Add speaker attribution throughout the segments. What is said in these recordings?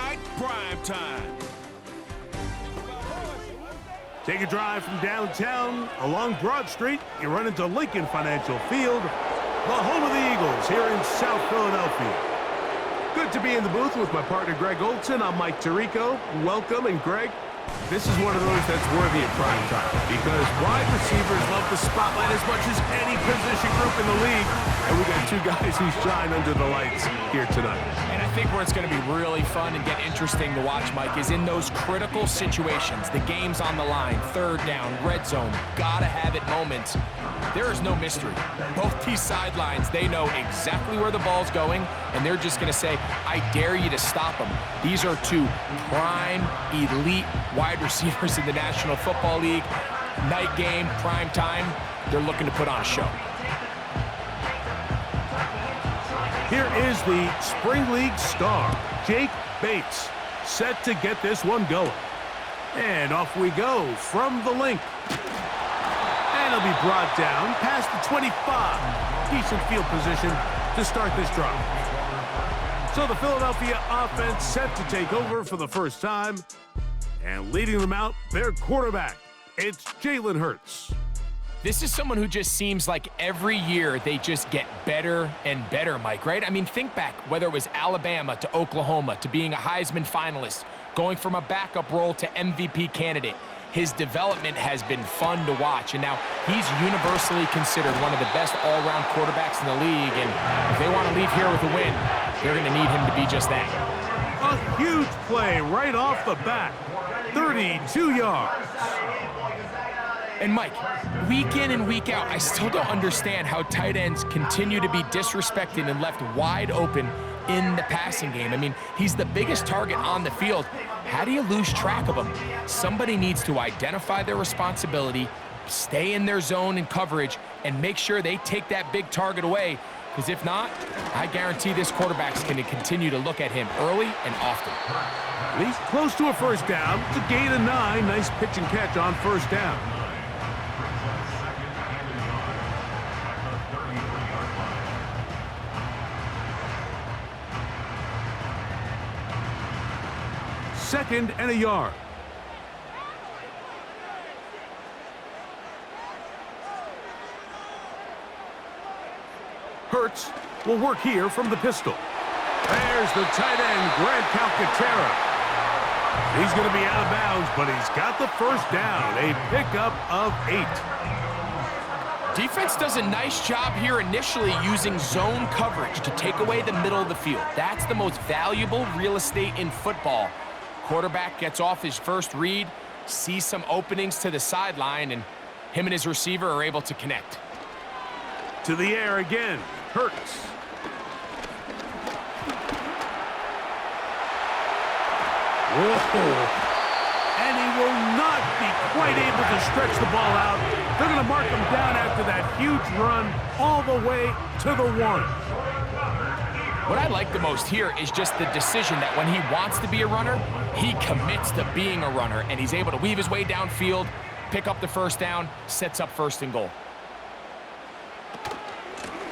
Speaker 1: night prime time.
Speaker 2: Take a drive from downtown along Broad Street. You run into Lincoln Financial Field, the home of the Eagles here in South Philadelphia. Good to be in the booth with my partner Greg Olson. I'm Mike Tirico. Welcome, and Greg, this is one of those that's worthy of prime time because wide receivers love the spotlight as much as any position group in the league. And we got two guys who shine under the lights here tonight.
Speaker 3: And I think where it's going to be really fun and get interesting to watch, Mike, is in those critical situations. The game's on the line, third down, red zone, gotta have it moments. There is no mystery. Both these sidelines, they know exactly where the ball's going, and they're just going to say, I dare you to stop them. These are two prime, elite wide receivers in the National Football League. Night game, prime time, they're looking to put on a show.
Speaker 2: Here is the Spring League star, Jake Bates, set to get this one going. And off we go from the link. And he'll be brought down past the 25. Decent field position to start this drive. So the Philadelphia offense set to take over for the first time. And leading them out, their quarterback, it's Jalen Hurts.
Speaker 3: This is someone who just seems like every year they just get better and better, Mike, right? I mean, think back, whether it was Alabama to Oklahoma to being a Heisman finalist, going from a backup role to MVP candidate. His development has been fun to watch, and now he's universally considered one of the best all-around quarterbacks in the league, and if they want to leave here with a win, they're going to need him to be just that.
Speaker 2: A huge play right off the bat, 32 yards.
Speaker 3: And Mike, week in and week out, I still don't understand how tight ends continue to be disrespected and left wide open in the passing game. I mean, he's the biggest target on the field. How do you lose track of him? Somebody needs to identify their responsibility, stay in their zone and coverage, and make sure they take that big target away. Because if not, I guarantee this quarterback's going to continue to look at him early and often.
Speaker 2: He's close to a first down. It's a gain of 9. Nice pitch and catch on first down. Second and a yard. Hurts will work here from the pistol. There's the tight end, Grant Calcaterra. He's going to be out of bounds, but he's got the first down, a pickup of 8.
Speaker 3: Defense does a nice job here initially using zone coverage to take away the middle of the field. That's the most valuable real estate in football. Quarterback gets off his first read, sees some openings to the sideline, and him and his receiver are able to connect.
Speaker 2: To the air again, Hurts. Whoa. And he will not be quite able to stretch the ball out. They're going to mark him down after that huge run all the way to the 1.
Speaker 3: What I like the most here is just the decision that when he wants to be a runner, he commits to being a runner, and he's able to weave his way downfield, pick up the first down, sets up first and goal.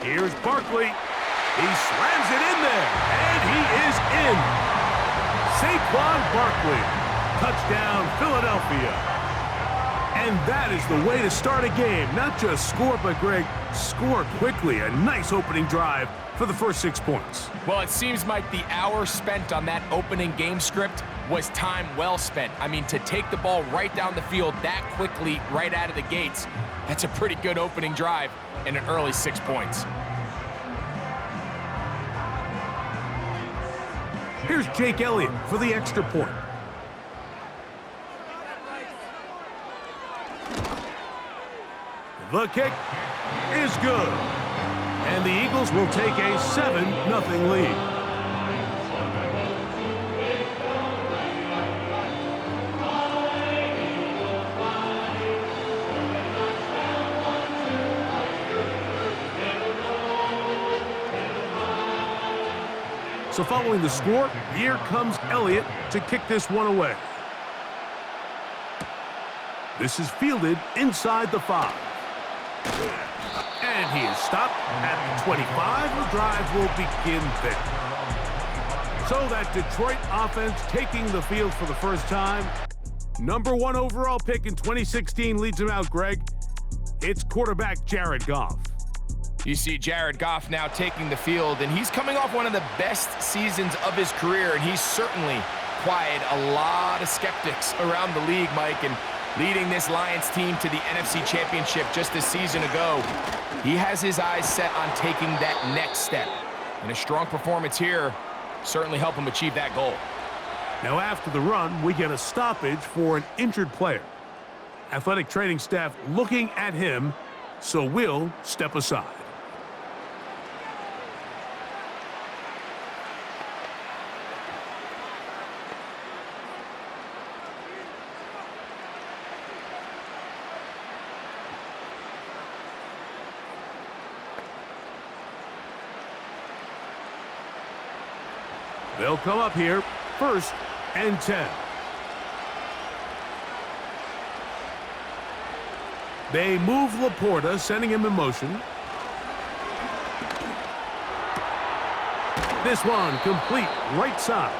Speaker 2: Here's Barkley. He slams it in there, and he is in. Saquon Barkley. Touchdown, Philadelphia. And that is the way to start a game. Not just score, but, Greg, score quickly. A nice opening drive for the first 6 points.
Speaker 3: Well, it seems like the hour spent on that opening game script was time well spent. I mean, to take the ball right down the field that quickly right out of the gates, that's a pretty good opening drive and an early 6 points.
Speaker 2: Here's Jake Elliott for the extra point. The kick is good. And the Eagles will take a 7-0 lead. So following the score, here comes Elliott to kick this one away. This is fielded inside the 5. And he is stopped at the 25. The drive will begin there. So that Detroit offense taking the field for the first time. Number 1 overall pick in 2016 leads him out, Greg. It's quarterback Jared Goff.
Speaker 3: You see Jared Goff now taking the field, and he's coming off one of the best seasons of his career, and he's certainly quieted a lot of skeptics around the league, Mike, and leading this Lions team to the NFC Championship just a season ago. He has his eyes set on taking that next step, and a strong performance here certainly help him achieve that goal.
Speaker 2: Now after the run, we get a stoppage for an injured player. Athletic training staff looking at him, so we'll step aside. They'll come up here, 1st and 10. They move Laporta, sending him in motion. This one complete, right side.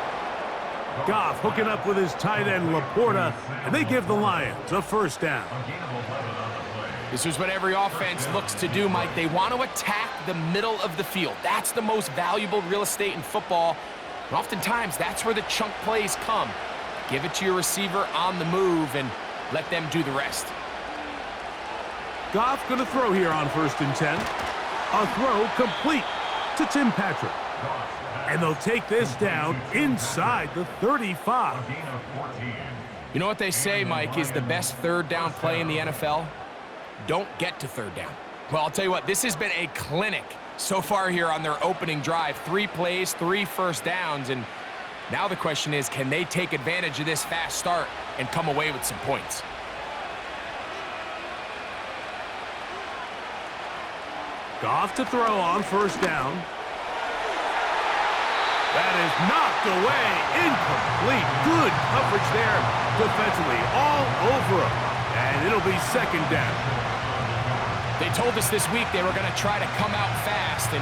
Speaker 2: Goff hooking up with his tight end Laporta, and they give the Lions a 1st down.
Speaker 3: This is what every offense looks to do, Mike. They want to attack the middle of the field. That's the most valuable real estate in football. And oftentimes, that's where the chunk plays come. Give it to your receiver on the move and let them do the rest.
Speaker 2: Goff going to throw here on 1st and 10. A throw complete to Tim Patrick. And they'll take this down inside the 35.
Speaker 3: You know what they say, Mike, is the best 3rd down play in the NFL? Don't get to 3rd down. Well, I'll tell you what, this has been a clinic so far here on their opening drive. 3 plays, 3 first downs, and now the question is, can they take advantage of this fast start and come away with some points?
Speaker 2: Goff to throw on 1st down. That is knocked away, incomplete. Good coverage there defensively, all over him, and it'll be 2nd down.
Speaker 3: They told us this week they were going to try to come out fast, and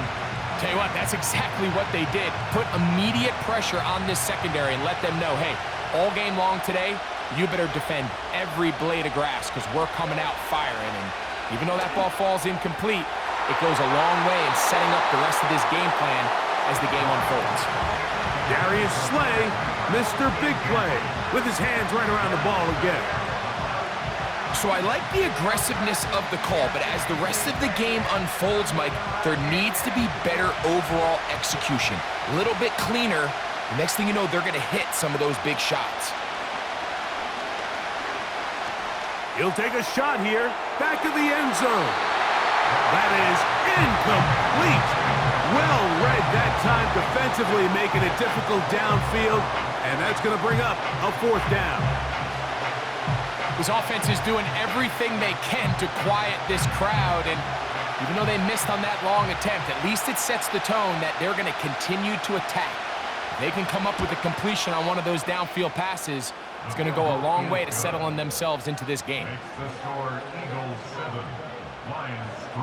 Speaker 3: tell you what, that's exactly what they did. Put immediate pressure on this secondary and let them know, hey, all game long today, you better defend every blade of grass because we're coming out firing. And even though that ball falls incomplete, it goes a long way in setting up the rest of this game plan as the game unfolds.
Speaker 2: Darius Slay, Mr. Big Play, with his hands right around the ball again.
Speaker 3: So I like the aggressiveness of the call, but as the rest of the game unfolds, Mike, there needs to be better overall execution. A little bit cleaner. The next thing you know, they're going to hit some of those big shots.
Speaker 2: He'll take a shot here, back of the end zone. That is incomplete. Well read that time defensively, making it difficult downfield, and that's going to bring up a 4th down.
Speaker 3: This offense is doing everything they can to quiet this crowd, and even though they missed on that long attempt, at least it sets the tone that they're going to continue to attack. If they can come up with a completion on one of those downfield passes, it's going to go a long way to settling themselves into this game.
Speaker 1: Makes the score Eagles 7, Lions 3.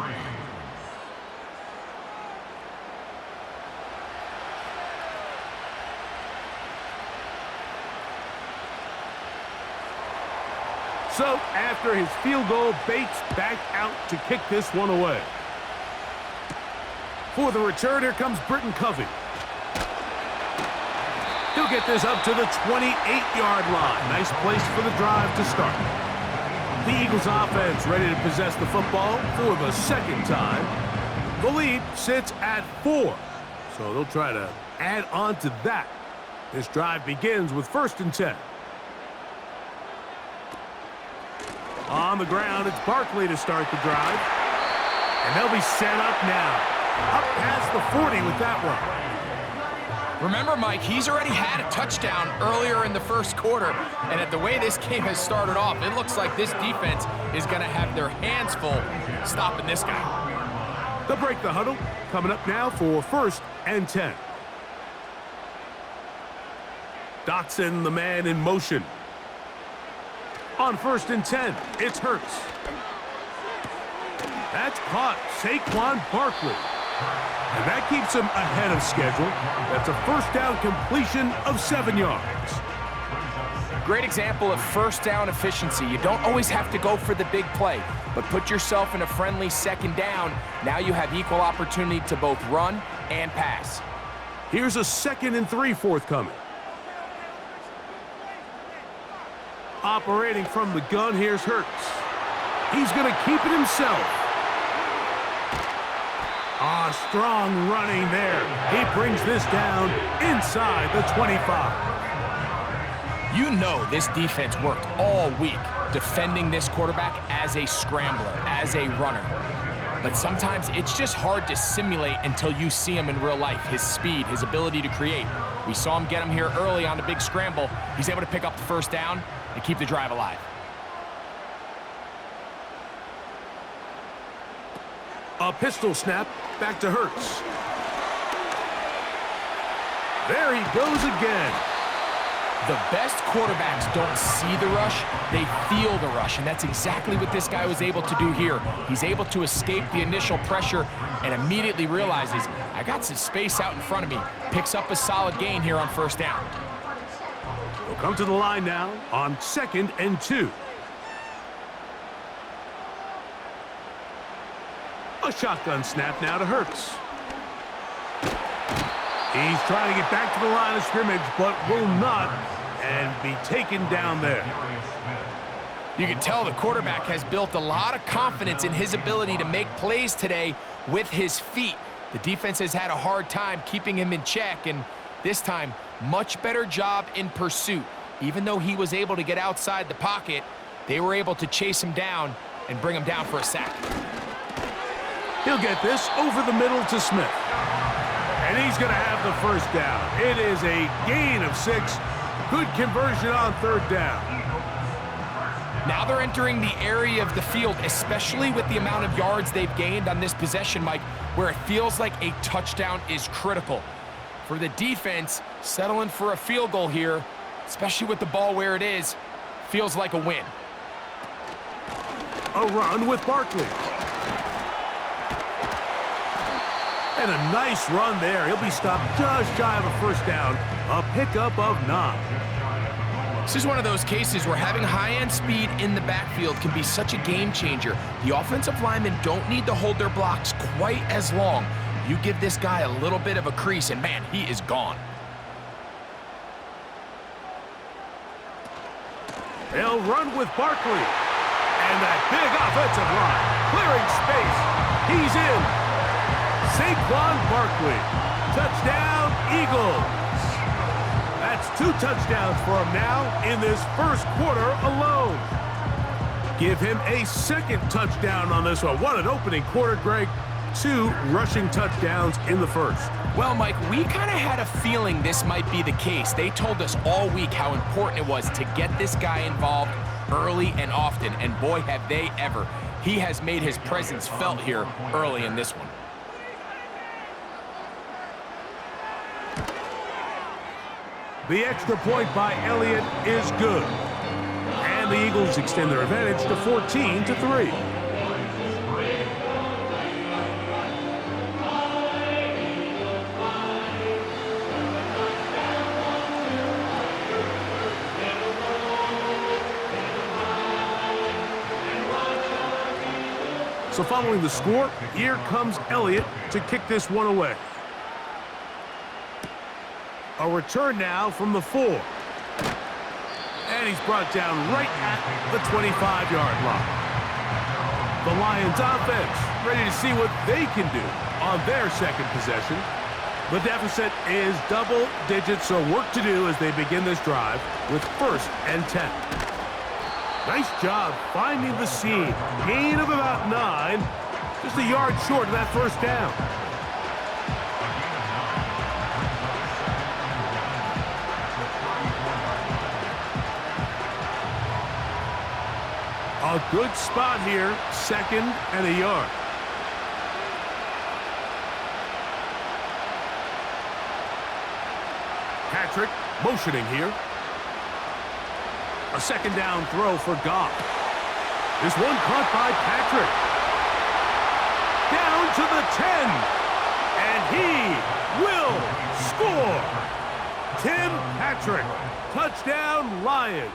Speaker 2: So, after his field goal, Bates back out to kick this one away. For the return, here comes Britton Covey. He'll get this up to the 28-yard line. Nice place for the drive to start. The Eagles offense ready to possess the football for the 2nd time. The lead sits at 4, so they'll try to add on to that. This drive begins with 1st and 10. On the ground, it's Barkley to start the drive. And they'll be set up now. Up past the 40 with that one.
Speaker 3: Remember, Mike, he's already had a touchdown earlier in the 1st quarter. And at the way this game has started off, it looks like this defense is going to have their hands full stopping this guy.
Speaker 2: They'll break the huddle. Coming up now for 1st and 10. Dotson, the man in motion. On 1st and 10, it's Hurts. That's caught. Saquon Barkley. And that keeps him ahead of schedule. That's a first down completion of 7 yards.
Speaker 3: Great example of first down efficiency. You don't always have to go for the big play, but put yourself in a friendly second down. Now you have equal opportunity to both run and pass.
Speaker 2: Here's a 2nd and 3 forthcoming. Operating from the gun, here's Hurts. He's going to keep it himself. Strong running there. He brings this down inside the 25.
Speaker 3: You know this defense worked all week defending this quarterback as a scrambler, as a runner. But sometimes it's just hard to simulate until you see him in real life. His speed, his ability to create. We saw him get him here early on the big scramble. He's able to pick up the first down and keep the drive alive.
Speaker 2: A pistol snap, back to Hurts. There he goes again.
Speaker 3: The best quarterbacks don't see the rush, they feel the rush, and that's exactly what this guy was able to do here. He's able to escape the initial pressure and immediately realizes, I got some space out in front of me. Picks up a solid gain here on first down.
Speaker 2: We'll come to the line now on 2nd and 2. A shotgun snap now to Hurts. He's trying to get back to the line of scrimmage, but will not, and be taken down there.
Speaker 3: You can tell the quarterback has built a lot of confidence in his ability to make plays today with his feet. The defense has had a hard time keeping him in check, and this time, much better job in pursuit. Even though he was able to get outside the pocket, they were able to chase him down and bring him down for a sack.
Speaker 2: He'll get this over the middle to Smith. And he's going to have the first down. It is a gain of 6. Good conversion on 3rd down.
Speaker 3: Now they're entering the area of the field, especially with the amount of yards they've gained on this possession, Mike, where it feels like a touchdown is critical. For the defense, settling for a field goal here, especially with the ball where it is, feels like a win.
Speaker 2: A run with Barkley. And a nice run there. He'll be stopped just shy of a first down. A pickup of 9.
Speaker 3: This is one of those cases where having high-end speed in the backfield can be such a game changer. The offensive linemen don't need to hold their blocks quite as long. You give this guy a little bit of a crease, and man, he is gone.
Speaker 2: They'll run with Barkley. And that big offensive line. Clearing space. He's in. Saquon Barkley. Touchdown, Eagles. That's 2 touchdowns for him now in this first quarter alone. Give him a 2nd touchdown on this one. What an opening quarter, Greg. 2 rushing touchdowns in the first.
Speaker 3: Well, Mike, we kind of had a feeling this might be the case. They told us all week how important it was to get this guy involved early and often, and boy, have they ever. He has made his presence felt here early in this one.
Speaker 2: The extra point by Elliott is good. And the Eagles extend their advantage to 14-3. So following the score, here comes Elliott to kick this one away. A return now from the 4. And he's brought down right at the 25-yard line. The Lions offense ready to see what they can do on their 2nd possession. The deficit is double digits, so work to do as they begin this drive with 1st and 10. Nice job finding the seam. Gain of about 9. Just a yard short of that first down. A good spot here, 2nd and a yard. Patrick motioning here. A 2nd down throw for Goff. This one caught by Patrick. Down to the 10. he will score. Tim Patrick, touchdown Lions.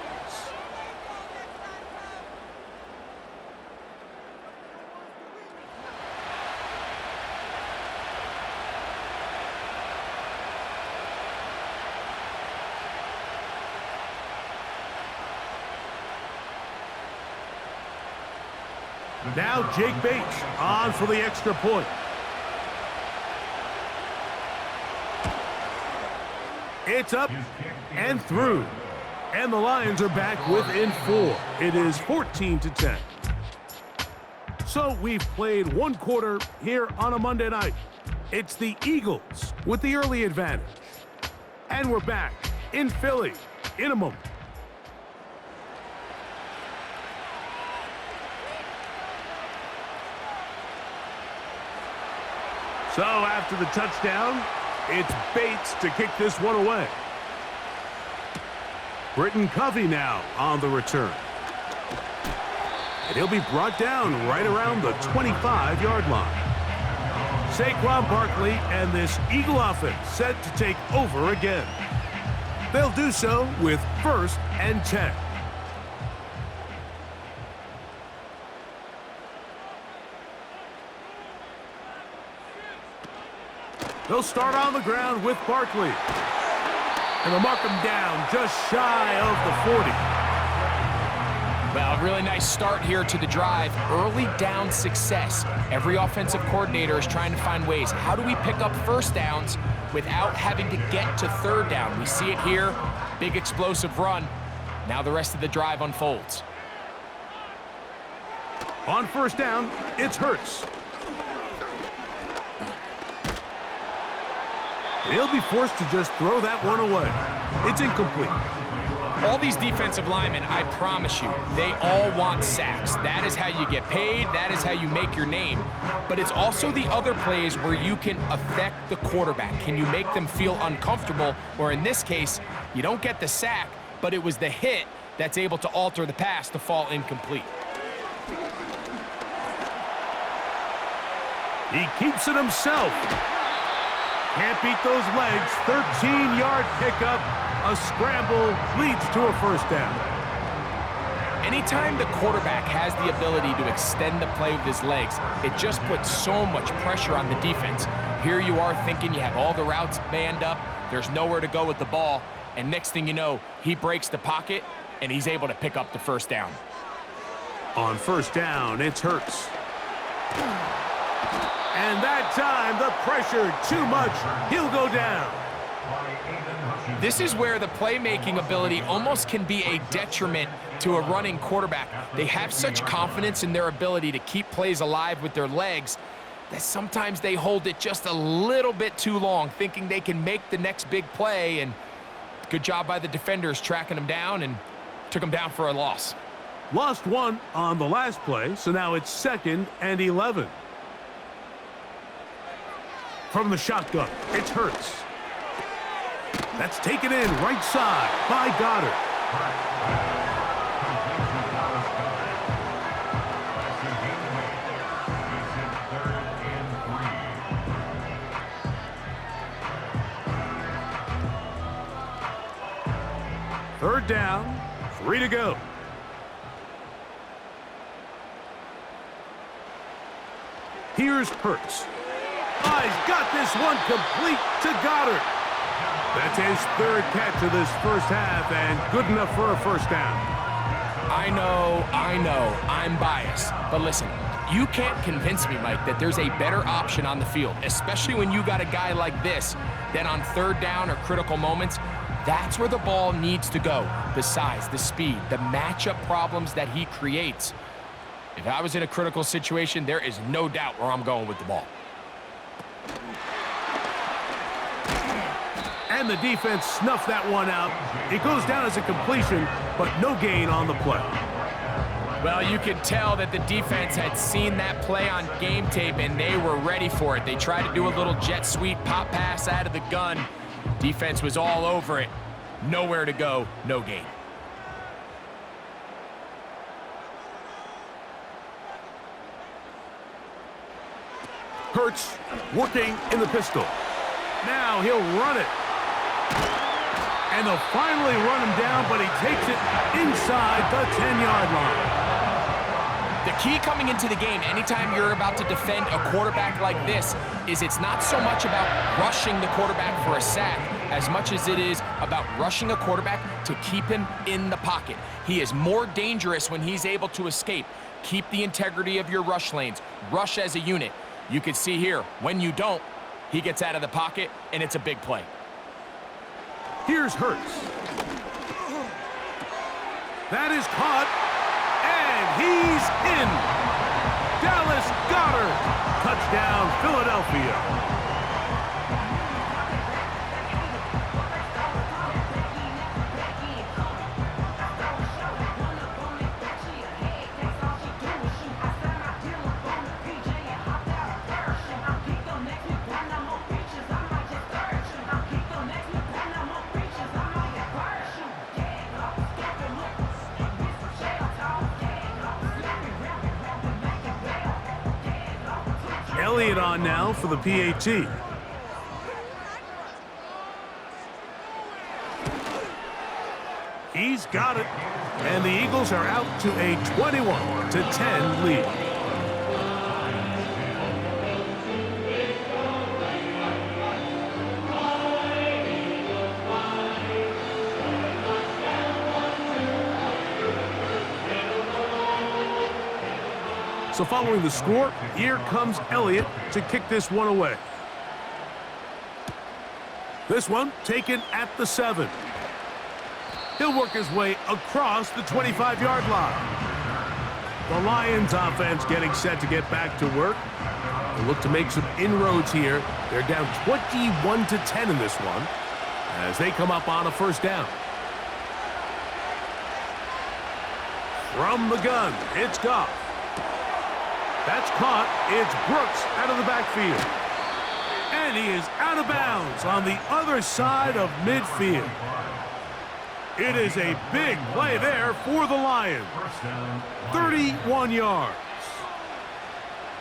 Speaker 2: Now Jake Bates on for the extra point. It's up and through. And the Lions are back within 4. It is 14-10. So we've played one quarter here on a Monday night. It's the Eagles with the early advantage. And we're back in Philly in a moment. So after the touchdown, it's Bates to kick this one away. Britton Covey now on the return. And he'll be brought down right around the 25-yard line. Saquon Barkley and this Eagle offense set to take over again. They'll do so with 1st and 10. They'll start on the ground with Barkley. And they'll mark him down just shy of the 40.
Speaker 3: Well, a really nice start here to the drive. Early down success. Every offensive coordinator is trying to find ways. How do we pick up first downs without having to get to third down? We see it here. Big explosive run. Now the rest of the drive unfolds.
Speaker 2: On first down, it's Hurts. He'll be forced to just throw that one away. It's incomplete.
Speaker 3: All these defensive linemen, I promise you, they all want sacks. That is how you get paid. That is how you make your name. But it's also the other plays where you can affect the quarterback. Can you make them feel uncomfortable? Or in this case, you don't get the sack, but it was the hit that's able to alter the pass to fall incomplete.
Speaker 2: He keeps it himself. Can't beat those legs. 13-yard pickup. A scramble leads to a first down.
Speaker 3: Anytime the quarterback has the ability to extend the play with his legs, it just puts so much pressure on the defense. Here you are thinking you have all the routes manned up. There's nowhere to go with the ball. And next thing you know, he breaks the pocket, and he's able to pick up the first down.
Speaker 2: On first down, it's Hurts. And that time, the pressure too much. He'll go down.
Speaker 3: This is where the playmaking ability almost can be a detriment to a running quarterback. They have such confidence in their ability to keep plays alive with their legs that sometimes they hold it just a little bit too long, thinking they can make the next big play. And good job by the defenders tracking him down and took him down for a loss.
Speaker 2: Lost one on the last play, so now it's 2nd and 11. From the shotgun, it's Hurts. That's taken in right side by Goddard. Third down, 3 to go. Here's Hurts. He's got this one complete to Goddard. That's his 3rd catch of this first half and good enough for a first down.
Speaker 3: I know, I'm biased. But listen, you can't convince me, Mike, that there's a better option on the field, especially when you got a guy like this, that on third down or critical moments, that's where the ball needs to go. The size, the speed, the matchup problems that he creates. If I was in a critical situation, there is no doubt where I'm going with the ball.
Speaker 2: And the defense snuffed that one out. It goes down as a completion, but no gain on the play.
Speaker 3: Well, you could tell that the defense had seen that play on game tape, and they were ready for it. They tried to do a little jet sweep pop pass out of the gun. Defense was all over it. Nowhere to go, no gain.
Speaker 2: Hurts working in the pistol. Now he'll run it. And they'll finally run him down, but he takes it inside the 10-yard line.
Speaker 3: The key coming into the game, anytime you're about to defend a quarterback like this, is it's not so much about rushing the quarterback for a sack as much as it is about rushing a quarterback to keep him in the pocket. He is more dangerous when he's able to escape. Keep the integrity of your rush lanes. Rush as a unit. You can see here, when you don't, he gets out of the pocket, and it's a big play.
Speaker 2: Here's Hurts. That is caught, and he's in. Dallas Goedert. Touchdown, Philadelphia. Elliott on now for the PAT. He's got it. And the Eagles are out to a 21-10 lead. So following the score, here comes Elliott to kick this one away. This one taken at the 7. He'll work his way across the 25-yard line. The Lions offense getting set to get back to work. They look to make some inroads here. They're down 21-10 in this one as they come up on a first down. From the gun, it's Goff. That's caught. It's Brooks out of the backfield. And he is out of bounds on the other side of midfield. It is a big play there for the Lions. 31 yards.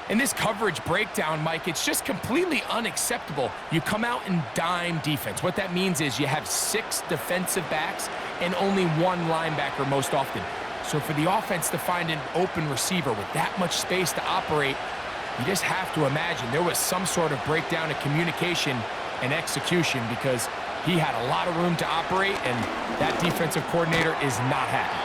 Speaker 3: In this coverage breakdown, Mike, it's just completely unacceptable. You come out in dime defense. What that means is you have 6 defensive backs and only 1 linebacker most often. So for the offense to find an open receiver with that much space to operate, you just have to imagine there was some sort of breakdown in communication and execution because he had a lot of room to operate, and that defensive coordinator is not happy.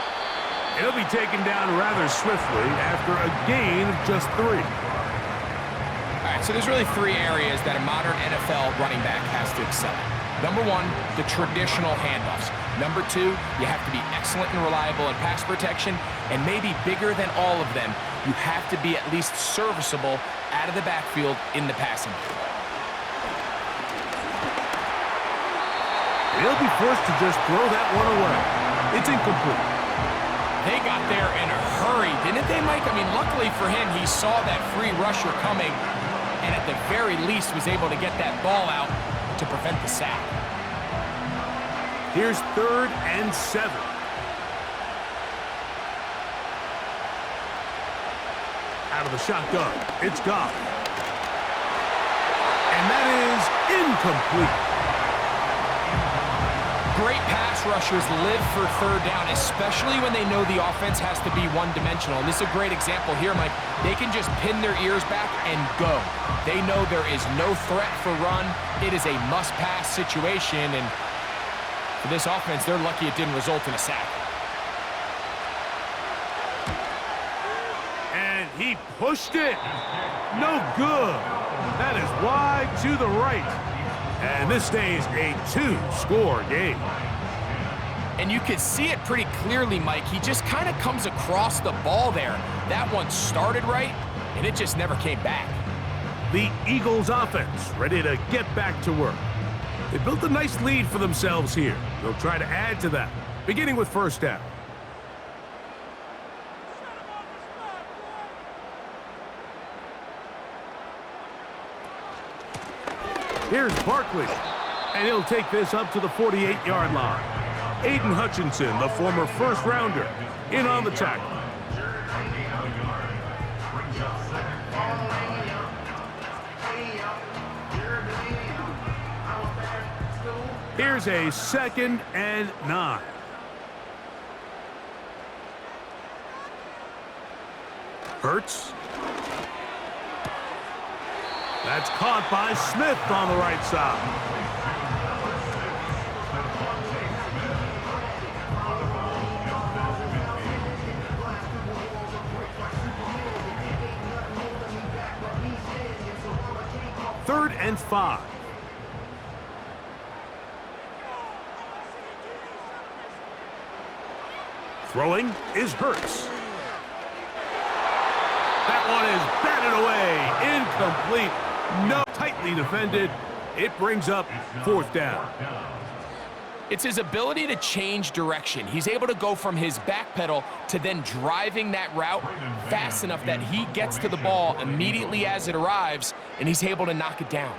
Speaker 2: It'll be taken down rather swiftly after a gain of just 3.
Speaker 3: All right, so there's really 3 areas that a modern NFL running back has to excel at. Number 1, the traditional handoffs. Number 2, you have to be excellent and reliable in pass protection, and maybe bigger than all of them, you have to be at least serviceable out of the backfield in the passing game.
Speaker 2: He'll be forced to just throw that one away. It's incomplete.
Speaker 3: They got there in a hurry, didn't they, Mike? I mean, luckily for him, he saw that free rusher coming, and at the very least was able to get that ball out to prevent the sack.
Speaker 2: Here's 3rd and 7. Out of the shotgun, it's Goff. And that is incomplete.
Speaker 3: Great pass rushers live for 3rd down, especially when they know the offense has to be one-dimensional. And this is a great example here, Mike. They can just pin their ears back and go. They know there is no threat for run. It is a must-pass situation, and for this offense, they're lucky it didn't result in a sack.
Speaker 2: And he pushed it. No good. That is wide to the right. And this stays a 2-score game.
Speaker 3: And you can see it pretty clearly, Mike. He just kind of comes across the ball there. That one started right, and it just never came back.
Speaker 2: The Eagles offense ready to get back to work. They built a nice lead for themselves here. They'll try to add to that, beginning with first down. Here's Barkley, and he'll take this up to the 48-yard line. Aiden Hutchinson, the former first-rounder, in on the tackle. Here's a 2nd and 9. Hurts. That's caught by Smith on the right side. Third and 5. Throwing is Hurts. That one is batted away. Incomplete. No, tightly defended. It brings up 4th down.
Speaker 3: It's his ability to change direction. He's able to go from his back pedal to then driving that route fast enough that he gets to the ball immediately as it arrives, and he's able to knock it down.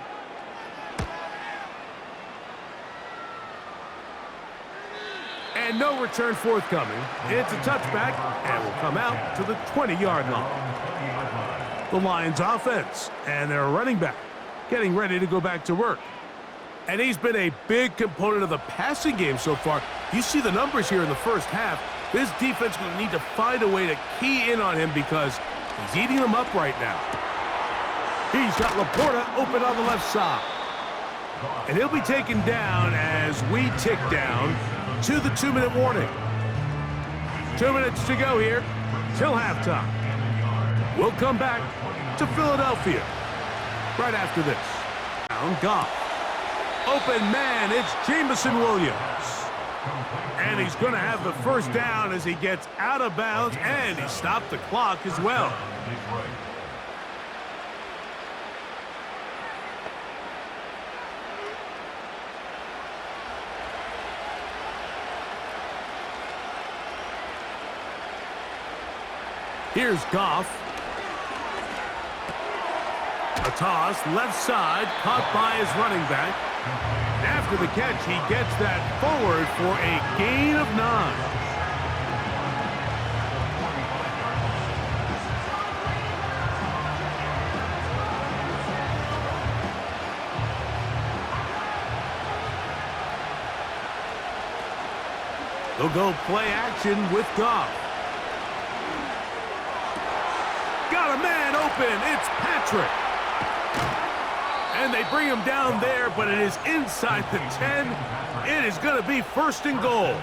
Speaker 2: And no return forthcoming. It's a touchback and will come out to the 20-yard line. The Lions offense and their running back getting ready to go back to work. And he's been a big component of the passing game so far. You see the numbers here in the first half. This defense is going to need to find a way to key in on him because he's eating them up right now. He's got Laporta open on the left side. And he'll be taken down as we tick down to the 2-minute warning. 2 minutes to go here till halftime. We'll come back to Philadelphia right after this. Down Goff. Open man, it's Jameson Williams. And he's going to have the first down as he gets out of bounds, and he stopped the clock as well. Here's Goff. A toss, left side, caught by his running back. And after the catch, he gets that forward for a gain of 9. They'll go play action with Goff. Got a man open. It's Patrick. And they bring him down there, but it is inside the 10. It is going to be 1st and goal.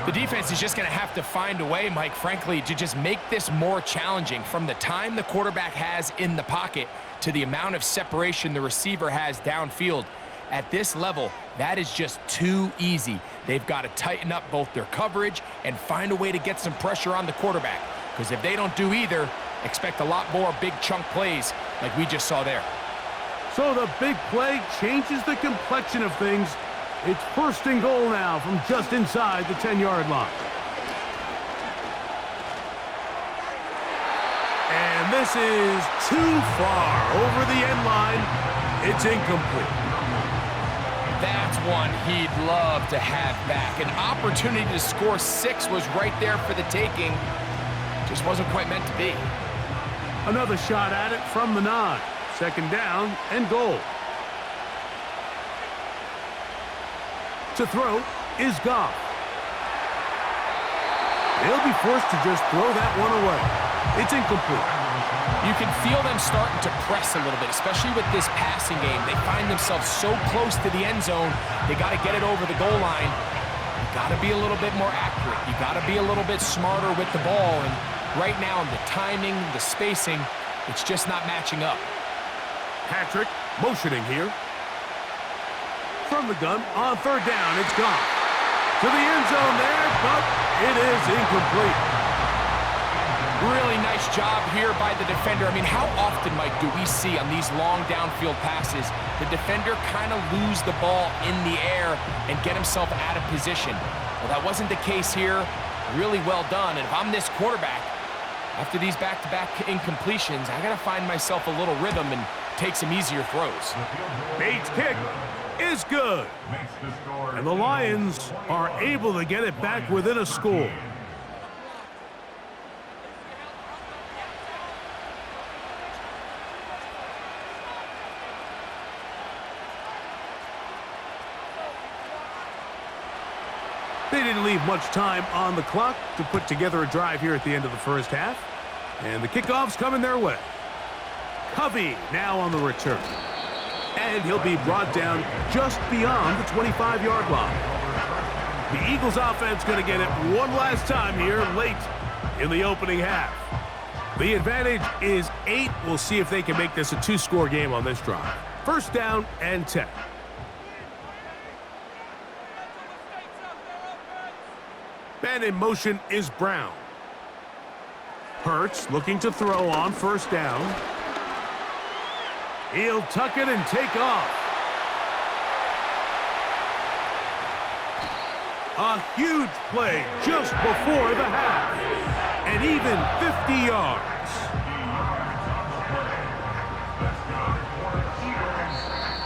Speaker 3: The defense is just going to have to find a way, Mike, frankly, to just make this more challenging from the time the quarterback has in the pocket to the amount of separation the receiver has downfield. At this level, that is just too easy. They've got to tighten up both their coverage and find a way to get some pressure on the quarterback. Because if they don't do either, expect a lot more big chunk plays like we just saw there.
Speaker 2: So the big play changes the complexion of things. It's 1st and goal now from just inside the 10-yard line. And this is too far over the end line. It's incomplete.
Speaker 3: That's one he'd love to have back. An opportunity to score 6 was right there for the taking. Just wasn't quite meant to be.
Speaker 2: Another shot at it from the 9. 2nd down and goal. To throw is Goff. He'll be forced to just throw that one away. It's incomplete.
Speaker 3: You can feel them starting to press a little bit, especially with this passing game. They find themselves so close to the end zone, they got to get it over the goal line. You got to be a little bit more accurate. You got to be a little bit smarter with the ball. And right now, the timing, the spacing, it's just not matching up.
Speaker 2: Patrick motioning here. From the gun on 3rd down, it's gone. To the end zone there, but it is incomplete.
Speaker 3: Really nice job here by the defender. I mean, how often, Mike, do we see on these long downfield passes the defender kind of lose the ball in the air and get himself out of position? Well, that wasn't the case here. Really well done. And if I'm this quarterback, after these back-to-back incompletions, I got to find myself a little rhythm and take some easier throws.
Speaker 2: Bates' kick is good. And the Lions are able to get it back within a score. They didn't leave much time on the clock to put together a drive here at the end of the first half. And the kickoff's coming their way. Covey now on the return. And he'll be brought down just beyond the 25-yard line. The Eagles offense going to get it one last time here late in the opening half. The advantage is 8. We'll see if they can make this a 2-score game on this drive. First down and 10. And in motion is Brown. Hurts looking to throw on first down. He'll tuck it and take off. A huge play just before the half. And even 50 yards.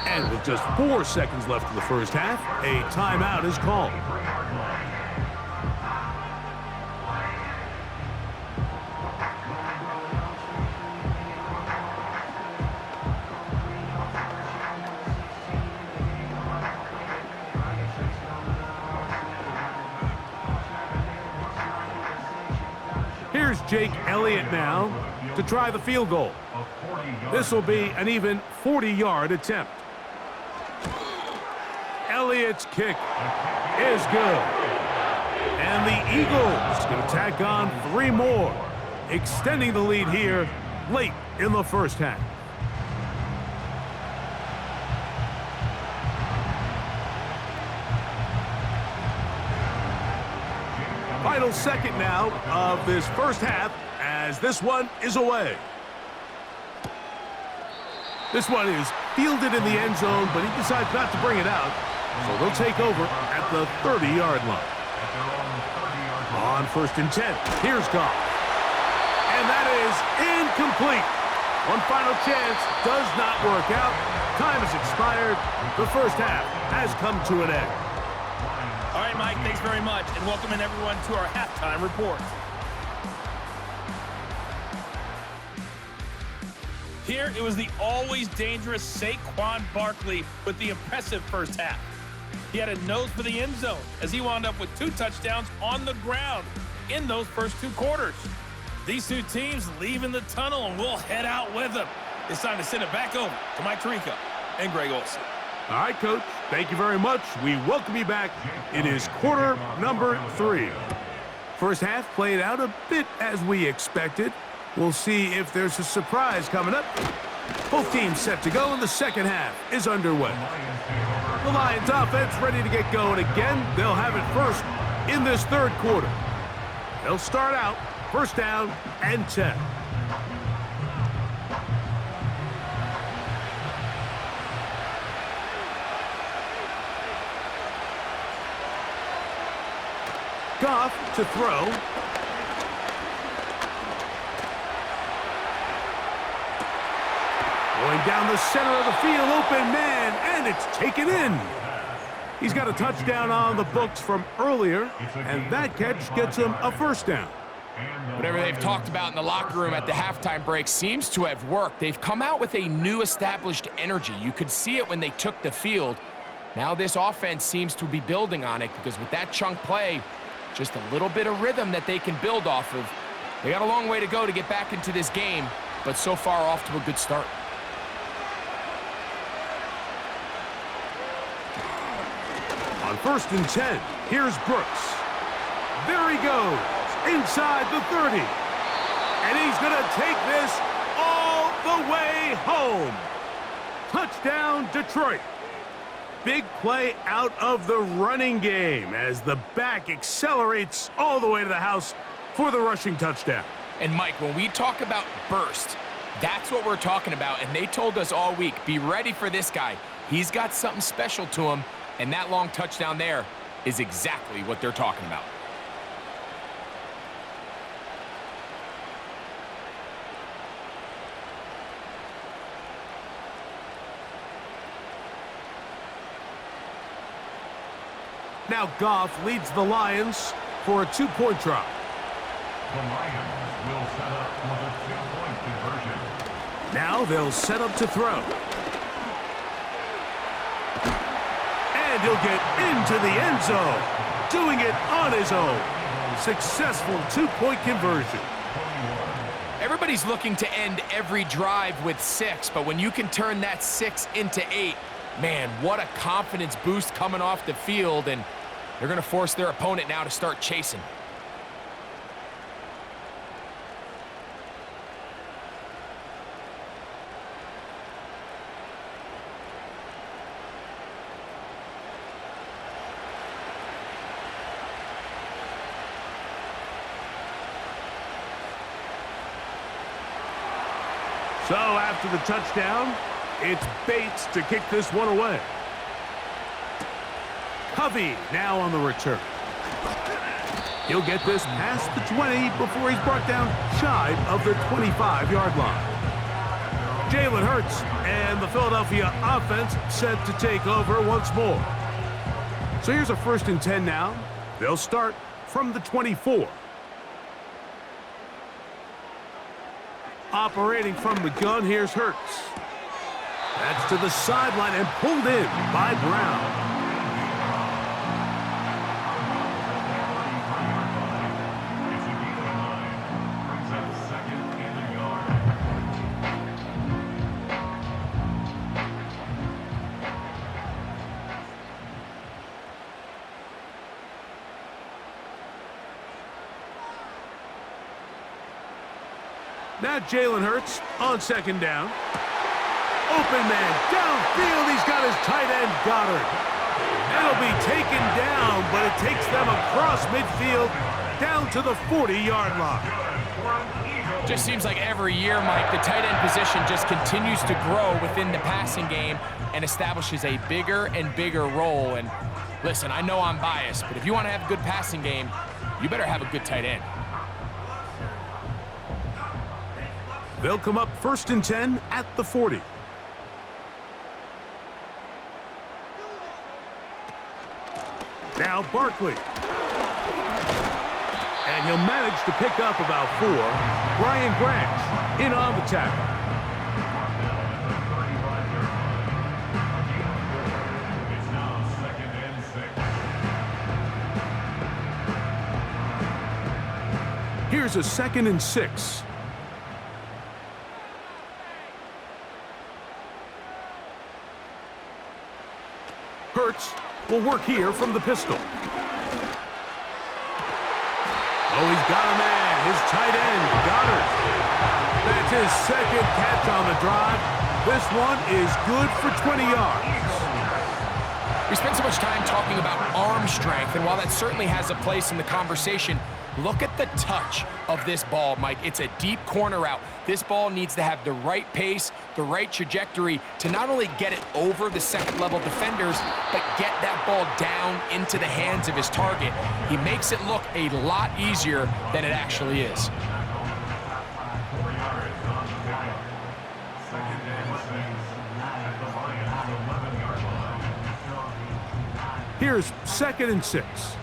Speaker 2: And with just 4 seconds left in the first half, a timeout is called. Here's Jake Elliott now to try the field goal. This will be an even 40-yard attempt. Elliott's kick is good. And the Eagles going to tack on 3 more, extending the lead here late in the first half. Final second now of this first half as this one is away. This one is fielded in the end zone, but he decides not to bring it out. So they'll take over at the 30-yard line. On first and 10, here's Goff. And that is incomplete. One final chance does not work out. Time has expired. The first half has come to an end.
Speaker 4: All right, Mike, thanks very much, and welcome in everyone to our halftime report. Here, it was the always dangerous Saquon Barkley with the impressive first half. He had a nose for the end zone as he wound up with 2 touchdowns on the ground in those first 2 quarters. These 2 teams leave in the tunnel, and we'll head out with them. It's time to send it back over to Mike Tirico and Greg Olsen.
Speaker 2: All right, Coach. Thank you very much. We welcome you back. It is quarter number 3. First half played out a bit as we expected. We'll see if there's a surprise coming up. Both teams set to go, and the second half is underway. The Lions offense ready to get going again. They'll have it first in this third quarter. They'll start out first down and 10. Goff to throw. Going down the center of the field, open man, and it's taken in. He's got a touchdown on the books from earlier, and that catch gets him a first down.
Speaker 3: Whatever they've talked about in the locker room at the halftime break seems to have worked. They've come out with a new established energy. You could see it when they took the field. Now this offense seems to be building on it because with that chunk play, just a little bit of rhythm that they can build off of. They got a long way to go to get back into this game, but so far off to a good start.
Speaker 2: On first and 10, here's Brooks. There he goes, inside the 30. And he's going to take this all the way home. Touchdown, Detroit. Big play out of the running game as the back accelerates all the way to the house for the rushing touchdown.
Speaker 3: And Mike, when we talk about burst, that's what we're talking about. And they told us all week, be ready for this guy. He's got something special to him. And that long touchdown there is exactly what they're talking about.
Speaker 2: Now Goff leads the Lions for a 2-point try.
Speaker 1: The Lions will set up for the 2-point conversion.
Speaker 2: Now they'll set up to throw. And he'll get into the end zone. doing it on his own. Successful two-point conversion.
Speaker 3: Everybody's looking to end every drive with 6, but when you can turn that 6 into 8, man, what a confidence boost coming off the field, and they're going to force their opponent now to start chasing.
Speaker 2: So after the touchdown, it's Bates to kick this one away. Covey now on the return. He'll get this past the 20 before he's brought down shy of the 25-yard line. Jalen Hurts and the Philadelphia offense set to take over once more. So here's a 1st and 10 now. They'll start from the 24. Operating from the gun, here's Hurts. That's to the sideline and pulled in by Brown. Now Jalen Hurts on 2nd down. Open man downfield. He's got his tight end Goddard. That'll be taken down, but it takes them across midfield down to the 40-yard line.
Speaker 3: Just seems like every year, Mike, the tight end position just continues to grow within the passing game and establishes a bigger and bigger role. And listen, I know I'm biased, but if you want to have a good passing game, you better have a good tight end.
Speaker 2: They'll come up 1st and 10 at the 40. Now Barkley. And he'll manage to pick up about 4. Brian Branch in on the tackle.
Speaker 1: It's now 2nd and 6.
Speaker 2: Here's a 2nd and 6. Hurts will work here from the pistol. Oh, he's got a man. His tight end, Goddard. That's his 2nd catch on the drive. This one is good for 20 yards.
Speaker 3: We spend so much time talking about arm strength, and while that certainly has a place in the conversation, look at the touch of this ball, Mike. It's a deep corner route. This ball needs to have the right pace, the right trajectory to not only get it over the second-level defenders, but get that ball down into the hands of his target. He makes it look a lot easier than it actually is.
Speaker 1: 4 yards on the pickup. 2nd and 6 at the Lions' 11-yard line.
Speaker 2: Here's 2nd and 6.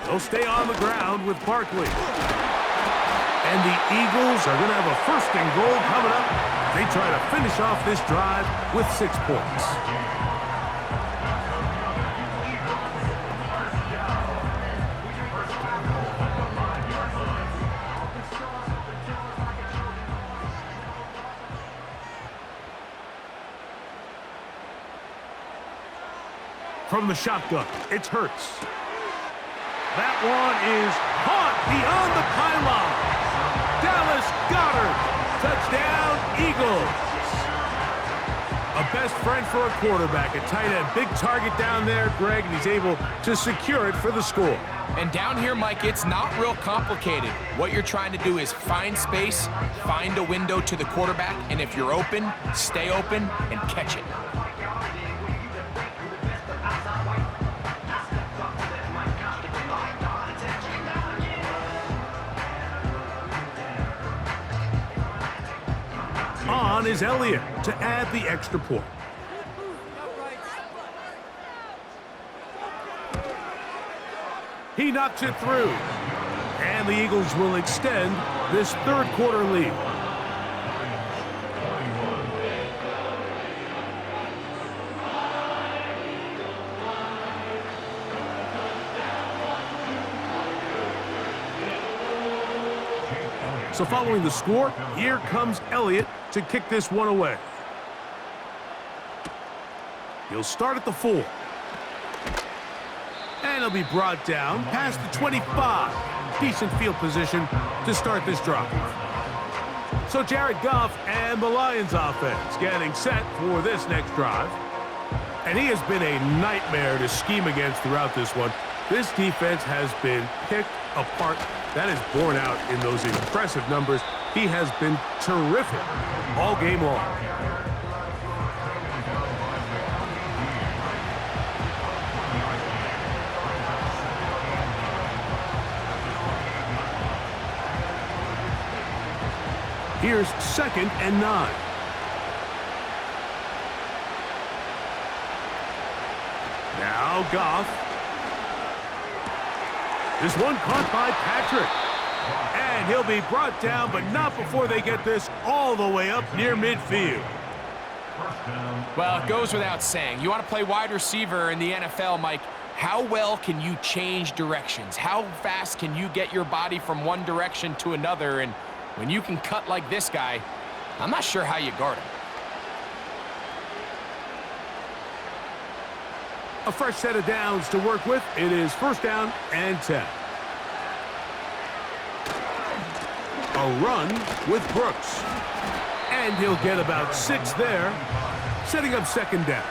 Speaker 2: They'll stay on the ground with Barkley. And the Eagles are going to have a 1st and goal coming up. They try to finish off this drive with 6 points. From the shotgun, it's Hurts. That one is caught beyond the pylon. Dallas Goedert, touchdown, Eagles. A best friend for a quarterback, a tight end. Big target down there, Greg, and he's able to secure it for the score.
Speaker 3: And down here, Mike, it's not real complicated. What you're trying to do is find space, find a window to the quarterback, and if you're open, stay open and catch it.
Speaker 2: On is Elliott to add the extra point. He knocks it through. And the Eagles will extend this 3rd quarter lead. So following the score, here comes Elliott to kick this one away. He'll start at the 4. And he'll be brought down past the 25. Decent field position to start this drive. So Jared Goff and the Lions offense getting set for this next drive. And he has been a nightmare to scheme against throughout this one. This defense has been picked apart. That is borne out in those impressive numbers. He has been terrific all game long. Here's 2nd and 9. Now Goff. This one caught by Patrick. And he'll be brought down, but not before they get this all the way up near midfield.
Speaker 3: Well, it goes without saying. You want to play wide receiver in the NFL, Mike. How well can you change directions? How fast can you get your body from one direction to another? And when you can cut like this guy, I'm not sure how you guard him.
Speaker 2: A fresh set of downs to work with. It is 1st down and 10. A run with Brooks. And he'll get about 6 there, setting up 2nd down.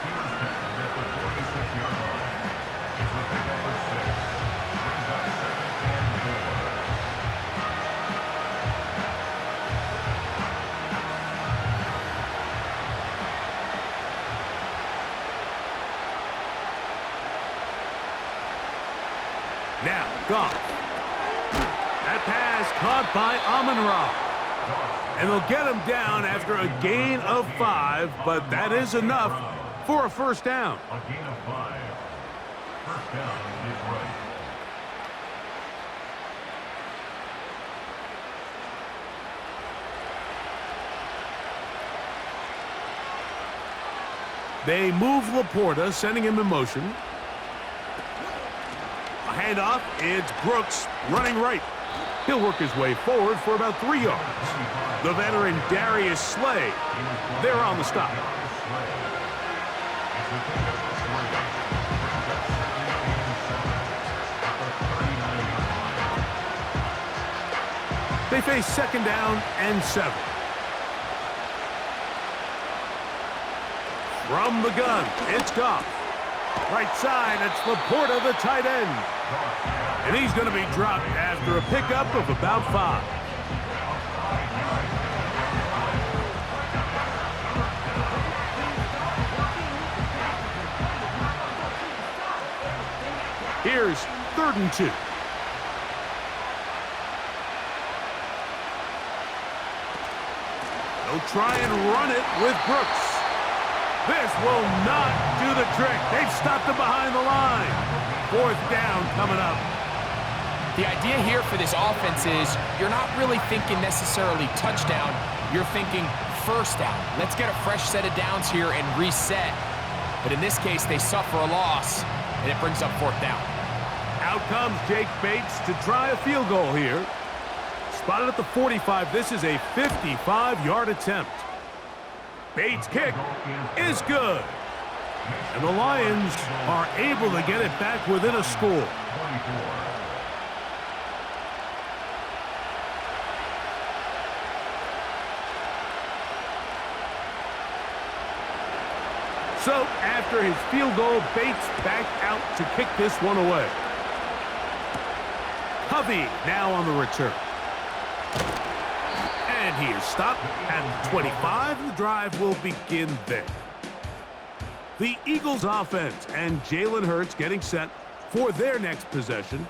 Speaker 2: Now, Goff. That pass caught by Amon-Ra. And they'll get him down after a gain of 5, but that is enough for a 1st down.
Speaker 1: A gain of 5. 1st down is right.
Speaker 2: They move Laporta, sending him in motion. A handoff, it's Brooks running right. He'll work his way forward for about 3 yards. The veteran Darius Slay, they're on the stop. They face 2nd down and 7. From the gun, it's Goff. Right side, it's Laporta, the tight end. And he's going to be dropped after a pickup of about 5. Here's 3rd and 2. They'll try and run it with Brooks. This will not do the trick. They've stopped him behind the line. 4th down coming up.
Speaker 3: The idea here for this offense is you're not really thinking necessarily touchdown. You're thinking 1st down. Let's get a fresh set of downs here and reset. But in this case, they suffer a loss, and it brings up 4th down.
Speaker 2: Out comes Jake Bates to try a field goal here. Spotted at the 45. This is a 55-yard attempt. Bates' kick is good. And the Lions are able to get it back within a score. So, after his field goal, Bates backed out to kick this one away. Hovey now on the return. And he is stopped at 25. The drive will begin there. The Eagles offense and Jalen Hurts getting set for their next possession.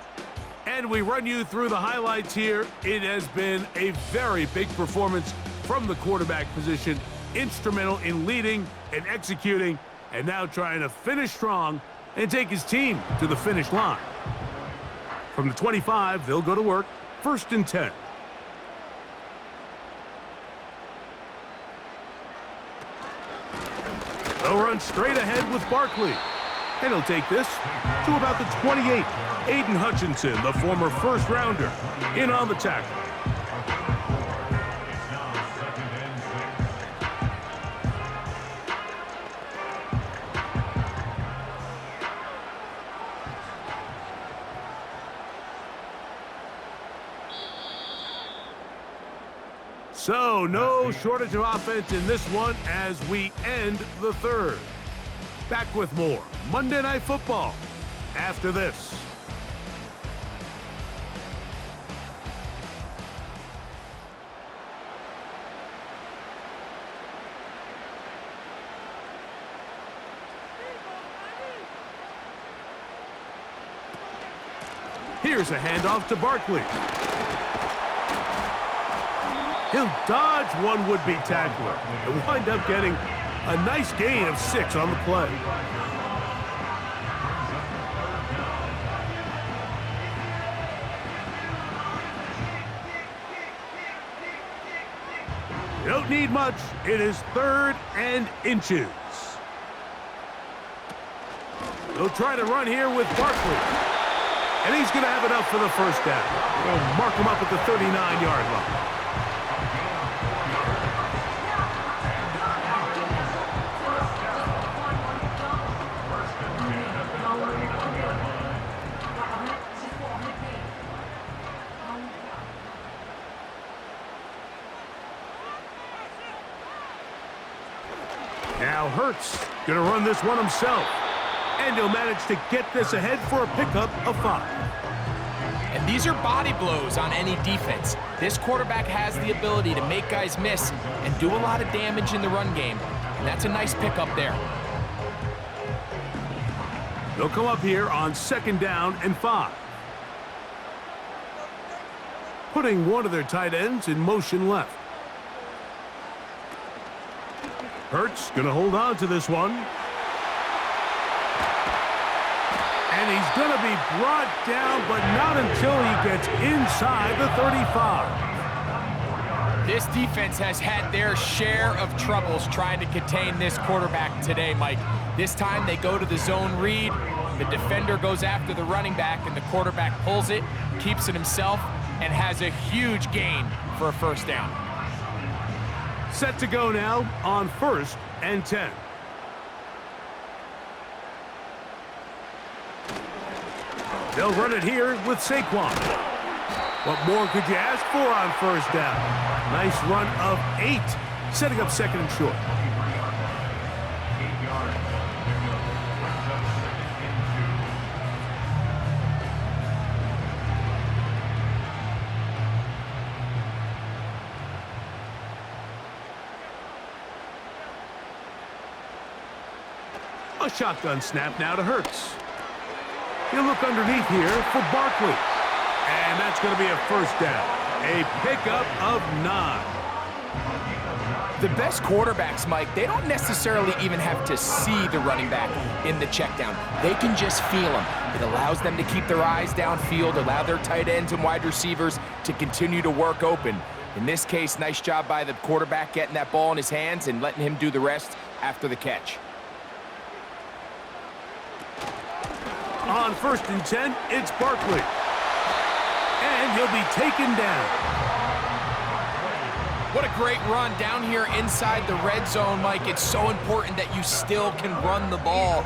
Speaker 2: And we run you through the highlights here. It has been a very big performance from the quarterback position. Instrumental in leading and executing, and now trying to finish strong and take his team to the finish line. From the 25, they'll go to work. 1st and 10. They'll run straight ahead with Barkley. And he'll take this to about the 28. Aiden Hutchinson, the former 1st rounder, in on the tackle. So, no shortage of offense in this one as we end the third. Back with more Monday Night Football after this. Here's a handoff to Barkley. He'll dodge one would-be tackler and wind up getting a nice gain of 6 on the play. You don't need much. It is 3rd and inches. They'll try to run here with Barkley. And he's going to have enough for the first down. They'll mark him up at the 39-yard line. Now Hurts going to run this one himself. And he'll manage to get this ahead for a pickup of 5.
Speaker 3: And these are body blows on any defense. This quarterback has the ability to make guys miss and do a lot of damage in the run game. And that's a nice pickup there.
Speaker 2: They'll come up here on 2nd down and 5. Putting one of their tight ends in motion left. Hurts going to hold on to this one. And he's going to be brought down, but not until he gets inside the 35.
Speaker 3: This defense has had their share of troubles trying to contain this quarterback today, Mike. This time they go to the zone read. The defender goes after the running back, and the quarterback pulls it, keeps it himself, and has a huge gain for a first down.
Speaker 2: Set to go now on 1st and 10. They'll run it here with Saquon. What more could you ask for on 1st down? Nice run of 8, setting up 2nd and short. A shotgun snap now to Hurts. He'll look underneath here for Barkley. And that's going to be a first down. A pickup of 9.
Speaker 3: The best quarterbacks, Mike, they don't necessarily even have to see the running back in the check down. They can just feel him. It allows them to keep their eyes downfield, allow their tight ends and wide receivers to continue to work open. In this case, nice job by the quarterback getting that ball in his hands and letting him do the rest after the catch.
Speaker 2: On 1st and 10, it's Barkley. And he'll be taken down.
Speaker 3: What a great run down here inside the red zone, Mike. It's so important that you still can run the ball.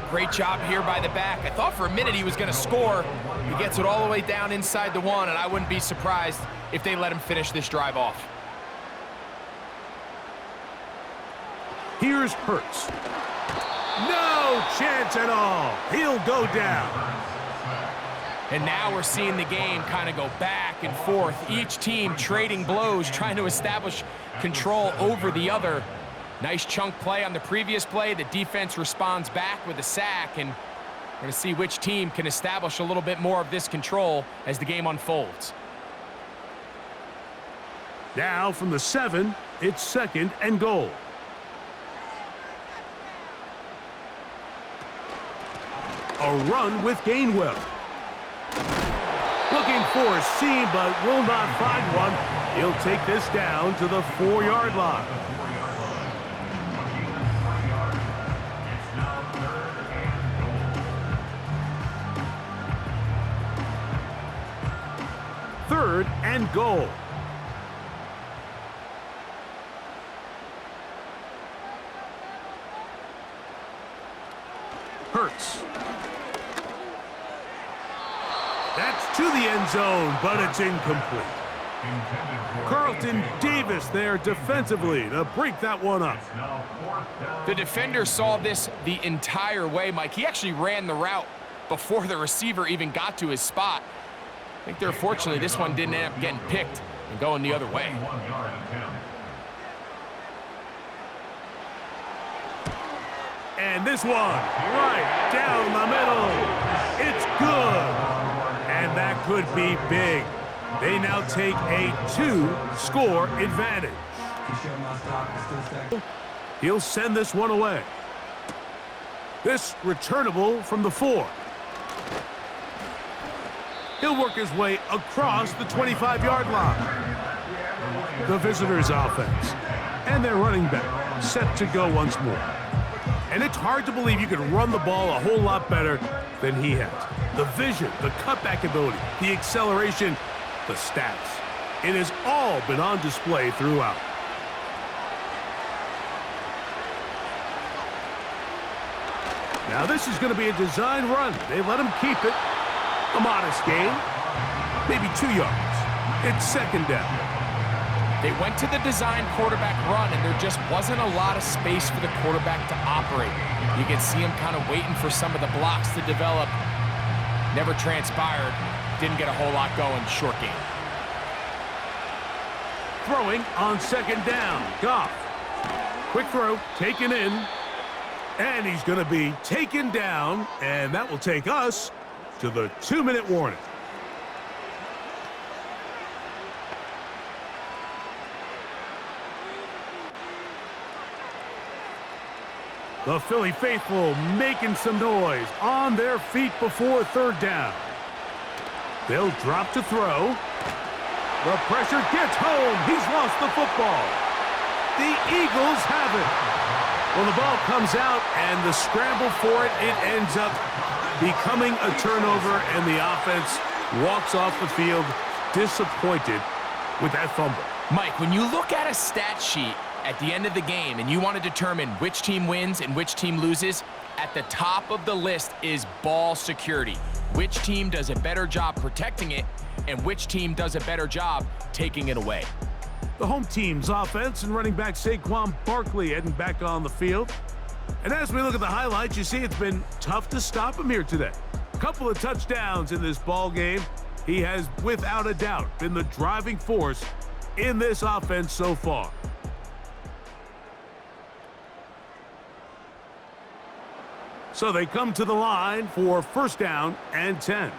Speaker 3: Great job here by the back. I thought for a minute he was going to score. He gets it all the way down inside the 1, and I wouldn't be surprised if they let him finish this drive off.
Speaker 2: Here's Hurts. No chance at all. He'll go down.
Speaker 3: And now we're seeing the game kind of go back and forth. Each team trading blows, trying to establish control over the other. Nice chunk play on the previous play. The defense responds back with a sack, and we're going to see which team can establish a little bit more of this control as the game unfolds.
Speaker 2: Now from the 7, it's 2nd and goal. A run with Gainwell. Looking for a seam, but will not find one. He'll take this down to the 4-yard line. Third and goal. Hurts. That's to the end zone, but it's incomplete.
Speaker 1: intended for
Speaker 2: Carlton Davis there defensively to break that one up.
Speaker 1: now 4th down.
Speaker 3: The defender saw this the entire way, Mike. He actually ran the route before the receiver even got to his spot. I think they're fortunately this one didn't end up getting picked and going the other way.
Speaker 1: 1-yard attempt.
Speaker 2: And this one, right down the middle. It's good. And that could be big. They now take a 2-score advantage. He'll send this one away. This returnable from the 4. He'll work his way across the 25-yard line. The visitors' offense and their running back set to go once more. And it's hard to believe you can run the ball a whole lot better than he has. The vision, the cutback ability, the acceleration, the stats. It has all been on display throughout. Now this is going to be a design run. They let him keep it. A modest gain, maybe 2 yards. It's 2nd down.
Speaker 3: They went to the design quarterback run, and there just wasn't a lot of space for the quarterback to operate. You can see him kind of waiting for some of the blocks to develop. Never transpired. Didn't get a whole lot going. Short game.
Speaker 2: Throwing on 2nd down. Goff. Quick throw, taken in. And he's going to be taken down, and that will take us to the 2-minute warning. The Philly faithful making some noise on their feet before 3rd down. They'll drop to throw. The pressure gets home. He's lost the football. The Eagles have it. Well, the ball comes out, and the scramble for it ends up becoming a turnover, and the offense walks off the field disappointed with that fumble.
Speaker 3: Mike, when you look at a stat sheet at the end of the game and you want to determine which team wins and which team loses, at the top of the list is ball security. Which team does a better job protecting it and which team does a better job taking it away.
Speaker 2: The home team's offense and running back Saquon Barkley heading back on the field. And as we look at the highlights, you see it's been tough to stop him here today. A couple of touchdowns in this ball game. He has, without a doubt, been the driving force in this offense so far. So they come to the line for 1st down and 10.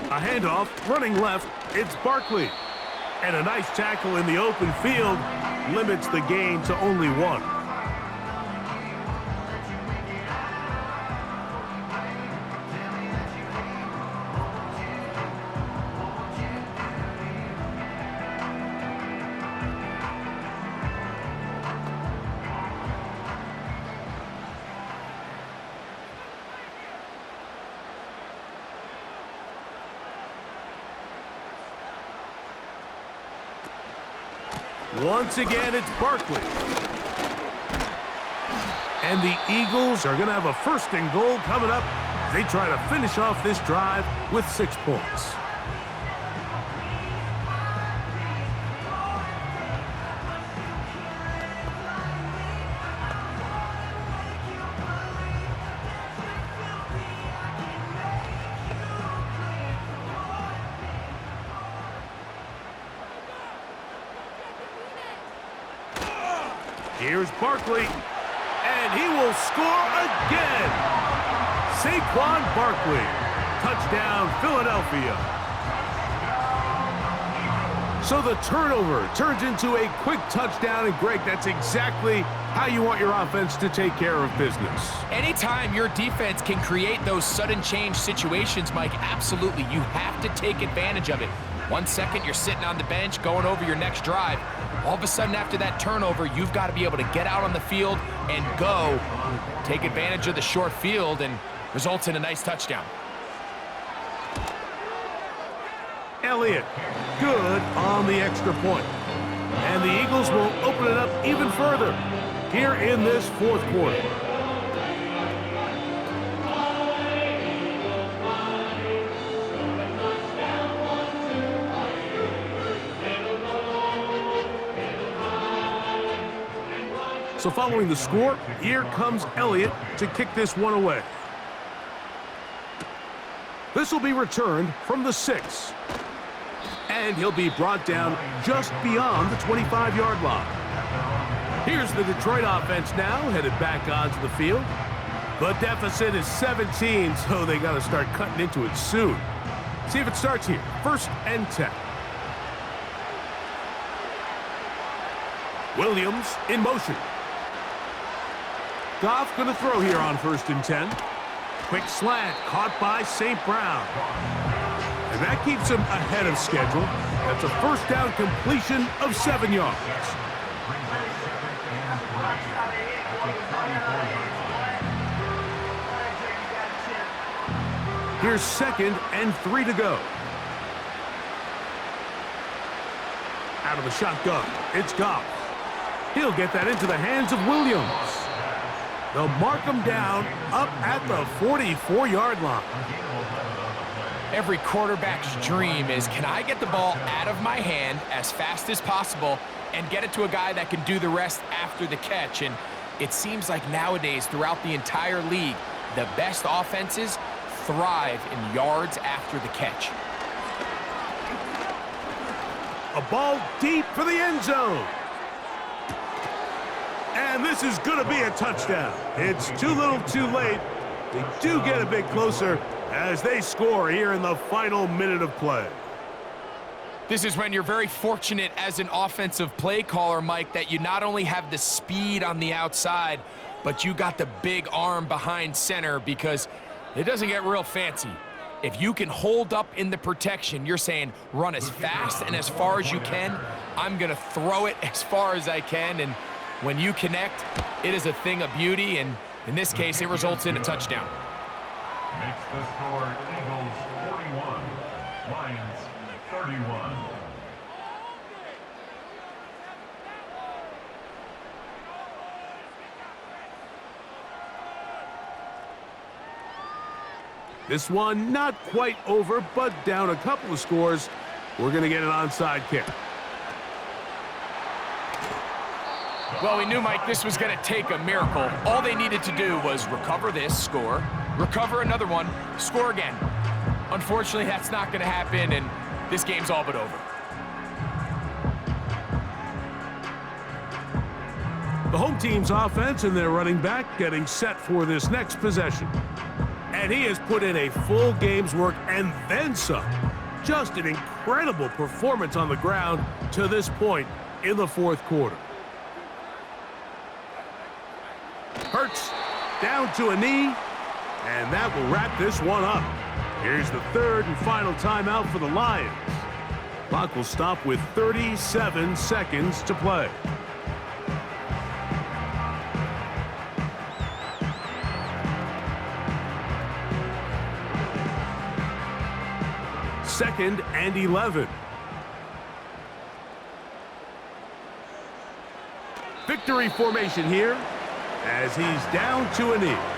Speaker 2: A handoff, running left, it's Barkley. And a nice tackle in the open field limits the gain to only 1. Once again, it's Barkley. And the Eagles are going to have a 1st and goal coming up. They try to finish off this drive with 6 points. Here's Barkley, and he will score again. Saquon Barkley, touchdown Philadelphia. So the turnover turns into a quick touchdown, and Greg, that's exactly how you want your offense to take care of business.
Speaker 3: Anytime your defense can create those sudden change situations, Mike, absolutely, you have to take advantage of it. 1 second, you're sitting on the bench, going over your next drive. All of a sudden, after that turnover, you've got to be able to get out on the field and go. Take advantage of the short field, and results in a nice touchdown.
Speaker 2: Elliott, good on the extra point. And the Eagles will open it up even further here in this 4th quarter. So following the score, here comes Elliott to kick this one away. This will be returned from the 6. And he'll be brought down just beyond the 25-yard line. Here's the Detroit offense now, headed back onto the field. The deficit is 17, so they got to start cutting into it soon. See if it starts here. 1st and 10. Williams in motion. Goff going to throw here on 1st and 10. Quick slant caught by St. Brown. And that keeps him ahead of schedule. That's a 1st down completion of 7 yards. Here's 2nd and 3 to go. Out of the shotgun, it's Goff. He'll get that into the hands of Williams. They'll mark him down up at the 44-yard line.
Speaker 3: Every quarterback's dream is, can I get the ball out of my hand as fast as possible and get it to a guy that can do the rest after the catch? And it seems like nowadays, throughout the entire league, the best offenses thrive in yards after the catch.
Speaker 2: A ball deep for the end zone. And this is going to be a touchdown. It's too little too late. They do get a bit closer as they score here in the final minute of play.
Speaker 3: This is when you're very fortunate as an offensive play caller, Mike, that you not only have the speed on the outside, but you got the big arm behind center, because it doesn't get real fancy. If you can hold up in the protection, you're saying run as fast and as far as you can. I'm going to throw it as far as I can, and when you connect, it is a thing of beauty, and in this case, it results in a touchdown.
Speaker 1: Makes the score Eagles 41, Lions 31.
Speaker 2: This one not quite over, but down a couple of scores. We're going to get an onside kick.
Speaker 3: Well, we knew, Mike, this was going to take a miracle. All they needed to do was recover this, score, recover another one, score again. Unfortunately, that's not going to happen, and this game's all but over.
Speaker 2: The home team's offense and their running back getting set for this next possession. And he has put in a full game's work and then some. Just an incredible performance on the ground to this point in the 4th quarter. Hurts down to a knee, and that will wrap this one up. Here's the 3rd and final timeout for the Lions. Clock will stop with 37 seconds to play. Second and 11. Victory formation here as he's down to a knee.